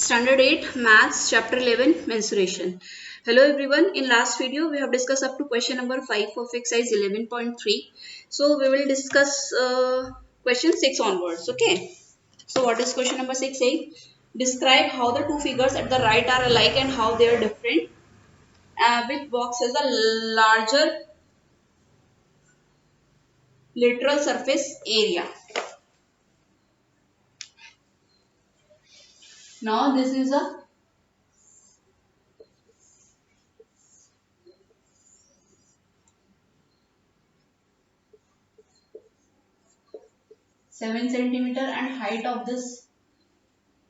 Standard 8 Maths Chapter 11 Mensuration. Hello everyone. In last video we have discussed up to question number 5 of exercise 11.3. So we will discuss question 6 onwards. Okay. So what is question number 6 saying? Describe how the two figures at the right are alike and how they are different. Which box has a larger lateral surface area? Now this is a 7 centimeter and height of this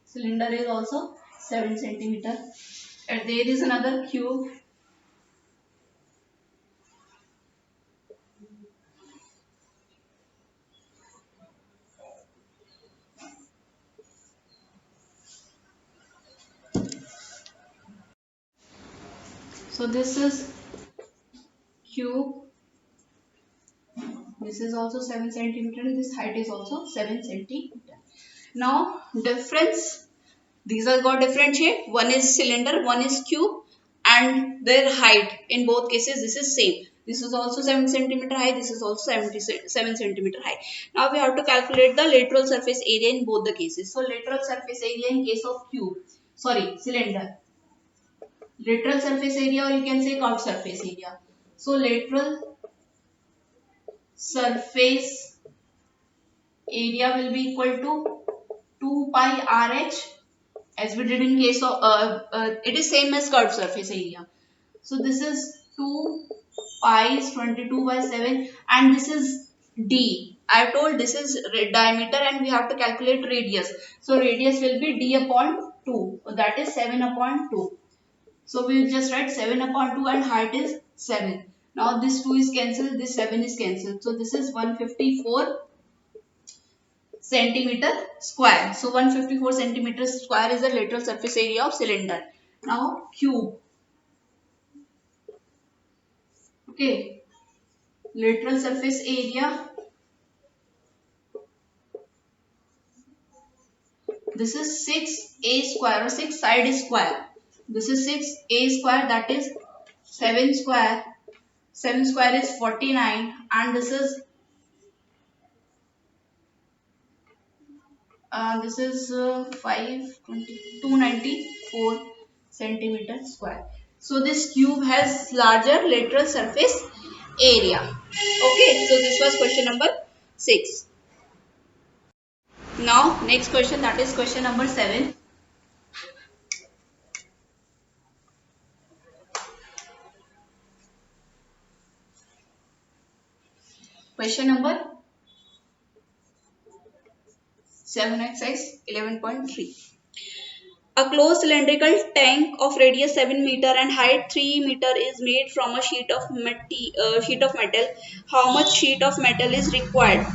cylinder is also 7 centimeter. And there is another cube. So this is cube. This is also 7 centimeter. This height is also 7 centimeter. Now difference. These are got different shape. One is cylinder, one is cube, and their height in both cases this is same. This is also 7 centimeter high. This is also 7 centimeter high. Now we have to calculate the lateral surface area in both the cases. So lateral surface area in case of cube, sorry, cylinder. Lateral surface area, or you can say curved surface area. So lateral surface area will be equal to 2 pi RH, as we did in case of it is same as curved surface area. So this is 2 pi is 22 by 7, and this is d. I have told this is diameter and we have to calculate radius. So radius will be d upon 2. So that is 7 upon 2. So we will just write 7 upon 2 and height is 7. Now this 2 is cancelled, this 7 is cancelled. So this is 154 centimeter square. So 154 centimeter square is the lateral surface area of cylinder. Now cube. Okay. Lateral surface area. This is 6a square or 6 side square. This is 6a square, that is 7 square. 7 square is 49, and this is 294 centimeter square. So this cube has larger lateral surface area. Okay, so this was question number 6. Now next question, that is question number 7. Question number 7 exercise 11.3. A closed cylindrical tank of radius 7 meter and height 3 meter is made from a sheet of metal. How much sheet of metal is required?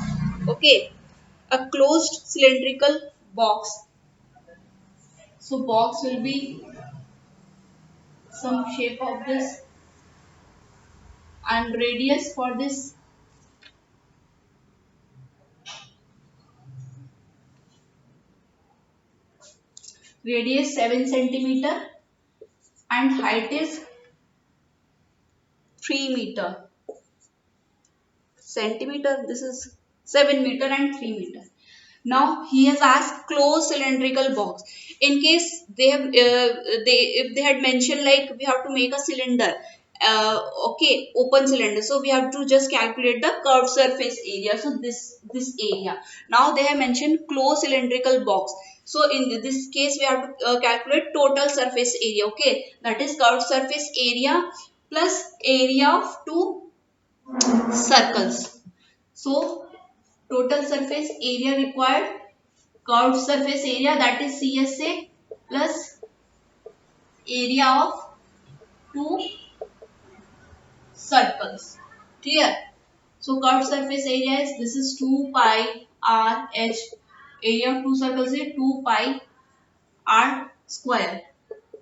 Okay, a closed cylindrical box. So box will be some shape of this, and radius for this radius 7 centimeter and height is 3 meter. Centimeter, this is 7 meter and 3 meter. Now he has asked closed cylindrical box. In case they have if they had mentioned like we have to make a cylinder, okay, open cylinder, so we have to just calculate the curved surface area. So this area. Now they have mentioned closed cylindrical box. So in this case we have to calculate total surface area. Okay, that is curved surface area plus area of two circles. So total surface area required, curved surface area, that is CSA, plus area of two circles. Clear? So curved surface area is, this is 2 pi r h. Area of two circles is 2 pi r square.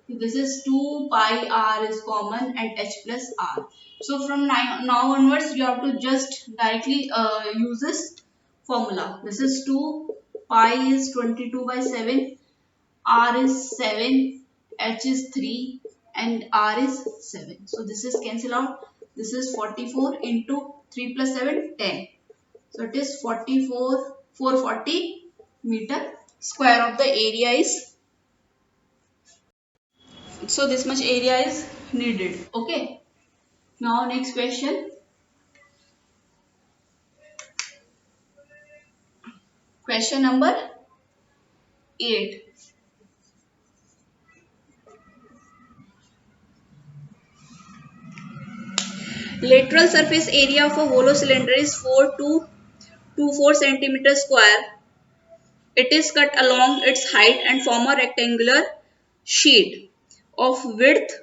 This is 2 pi r is common and h plus r. So from now onwards you have to just directly use this formula. This is 2 pi is 22 by 7 R is 7, H is 3 and R is 7. So this is cancel out. This is 44 into 3 plus 7, 10. So it is 44, 440 meter square of the area is. So this much area is needed. Okay. Now next question. Question number 8. Lateral surface area of a hollow cylinder is 4 to 24 centimeter square. It is cut along its height and form a rectangular sheet of width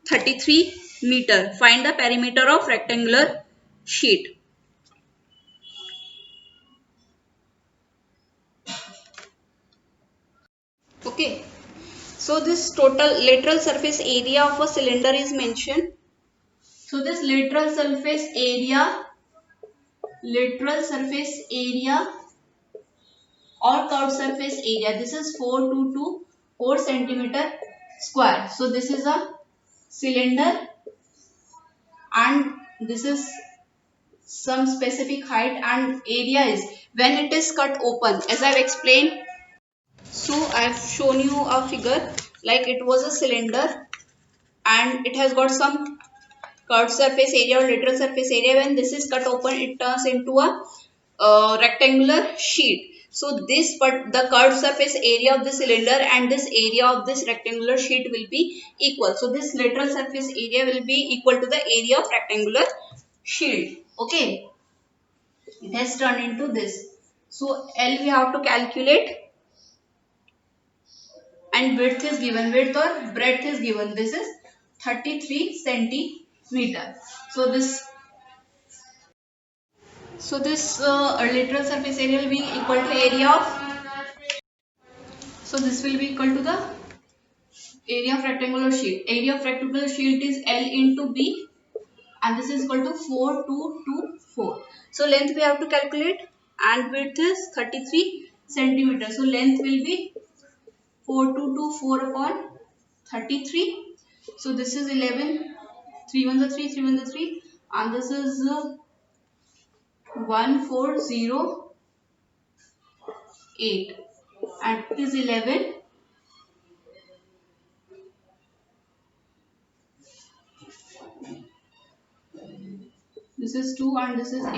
33 meter. Find the perimeter of rectangular sheet. Okay. So this total lateral surface area of a cylinder is mentioned. So this lateral surface area or curved surface area, this is 4 centimeter square. So this is a cylinder and this is some specific height and area is when it is cut open, as I've explained. So I've shown you a figure like it was a cylinder and it has got some curved surface area or lateral surface area. When this is cut open, it turns into a rectangular sheet. So this, but the curved surface area of the cylinder and this area of this rectangular sheet will be equal. So this lateral surface area will be equal to the area of rectangular shield. Okay, it has turned into this. So L we have to calculate and width is given, width or breadth is given. This is 33 centimeter. So this lateral surface area will be equal to area of, so this will be equal to the area of rectangular sheet. Area of rectangular sheet is L into B and this is equal to 4224. So length we have to calculate and width is 33 centimeter. So length will be 4224 upon 33. So this is 11, 3 1 the 3, 3 1 the 3 and this is 1408 and it is 11. This is 2 and this is 8.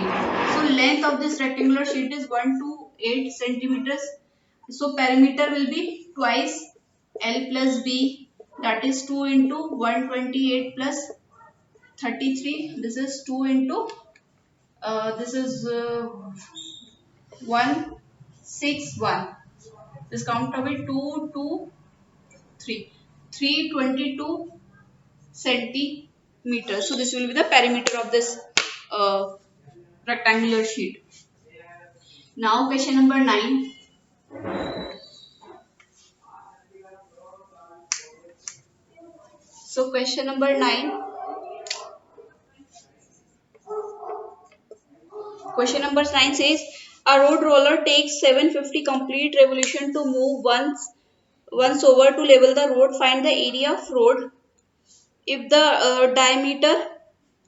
So length of this rectangular sheet is 128 centimeters. So perimeter will be twice L plus B, that is 2 into 128 plus 33. This is 2 into this is 161. This count of it 2, 2, 3. 322 centimeters. So this will be the perimeter of this uh, rectangular sheet. Now question number 9. So question number 9. Question number 9 says a road roller takes 750 complete revolution to move once over to level the road. Find the area of road if the diameter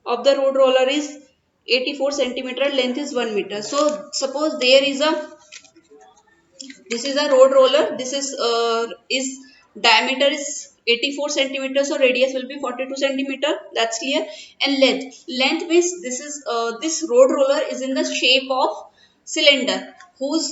of the road roller is 84 centimeter, length is 1 meter. So suppose there is a, this is a road roller, this is diameter is 84 centimeters, so radius will be 42 centimeter, that's clear. And length means this is this road roller is in the shape of cylinder whose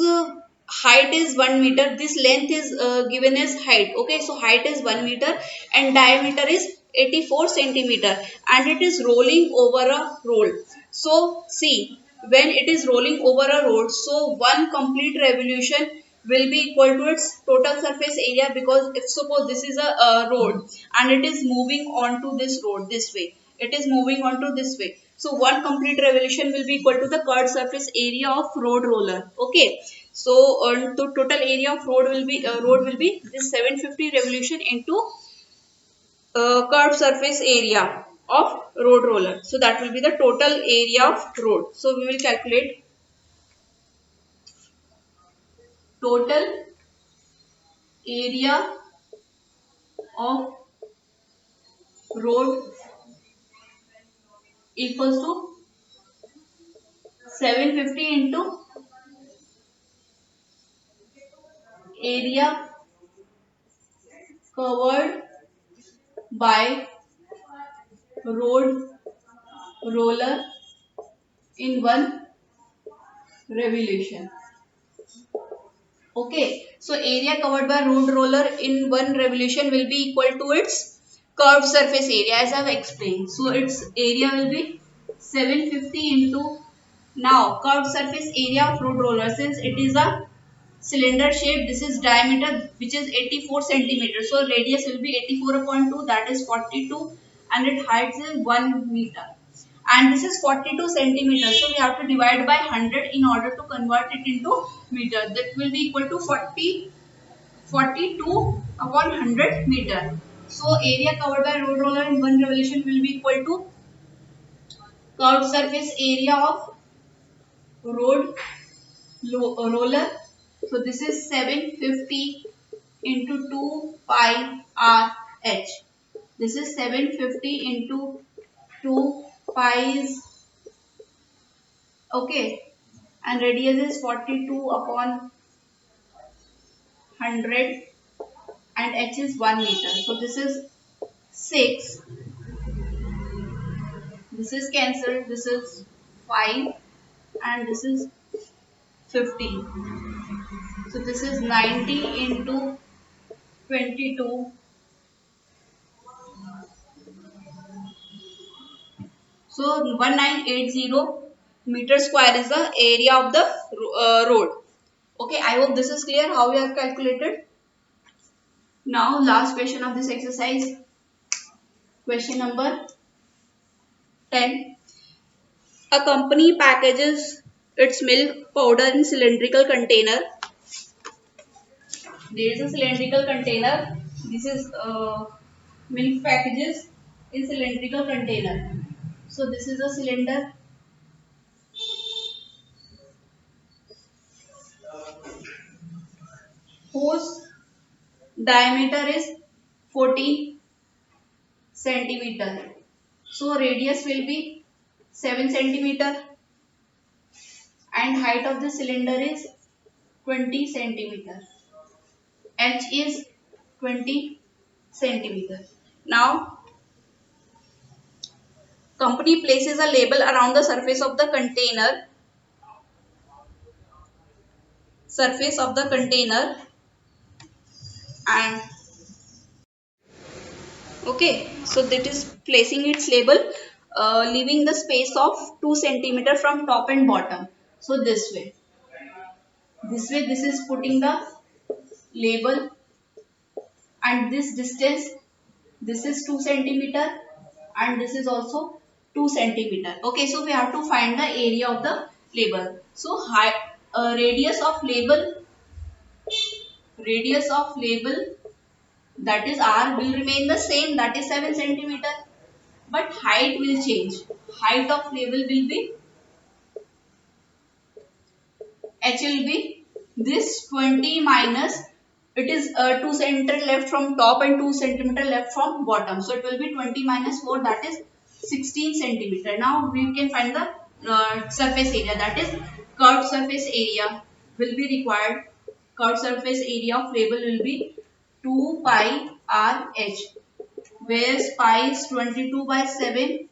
height is 1 meter. This length is given as height. Okay, so height is 1 meter and diameter is 84 centimeter and it is rolling over a road. So see, when it is rolling over a road, so one complete revolution will be equal to its total surface area, because if suppose this is a road and it is moving on to this road this way, it is moving on to this way, so one complete revolution will be equal to the curved surface area of road roller. Okay, so the total area of road will be this 750 revolution into curved surface area of road roller. So that will be the total area of road. So we will calculate total area of road equals to 750 into area covered by road roller in one revolution. Okay, so area covered by road roller in one revolution will be equal to its curved surface area as I have explained. So its area will be 750 into, now curved surface area of road roller, since it is a cylinder shape, this is diameter which is 84 centimeters. So radius will be 84 upon 2, that is 42, and its height is 1 meter. And this is 42 centimeters. So we have to divide by 100 in order to convert it into meter. That will be equal to 42 upon 100 meter. So area covered by road roller in one revolution will be equal to curved surface area of road roller. So this is 750 into 2 pi r h. This is 750 into 2 pi is, okay, and radius is 42 upon 100 and h is 1 meter. So this is 6. This is cancelled. This is 5 and this is 15. So this is 90 into 22. So 1980 meter square is the area of the road. Okay, I hope this is clear how we have calculated. Now last question of this exercise, question number 10. A company packages its milk powder in cylindrical container. There is a cylindrical container. This is milk packages in cylindrical container. So this is a cylinder whose diameter is 40 centimeter. So radius will be 7 centimeter and height of the cylinder is 20 centimeter. H is 20 centimeter. Now company places a label around the surface of the container and okay, so that is placing its label, leaving the space of 2 centimeter from top and bottom. So this way this is putting the label, and this distance, this is 2 centimeter and this is also 2 centimeter. Okay, so we have to find the area of the label. So radius of label that is r will remain the same, that is 7 centimeter, but height will change. Height of label will be, h will be this 20 minus, it is 2 centimeter left from top and 2 centimeter left from bottom, so it will be 20 minus 4, that is 16 centimeter. Now we can find the surface area, that is curved surface area will be required. Curved surface area of label will be 2 pi r h, where pi is 22 by 7,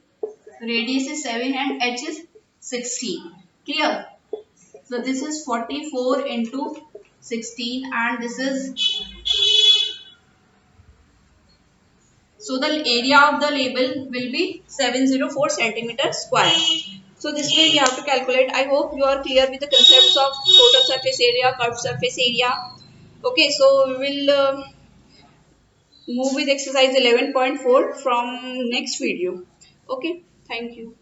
radius is 7 and h is 16. Clear? So this is 44 into 16 and this is, so the area of the label will be 704 centimeter square. So this way we have to calculate. I hope you are clear with the concepts of total surface area, curved surface area. Okay, so we will move with exercise 11.4 from next video. Okay, thank you.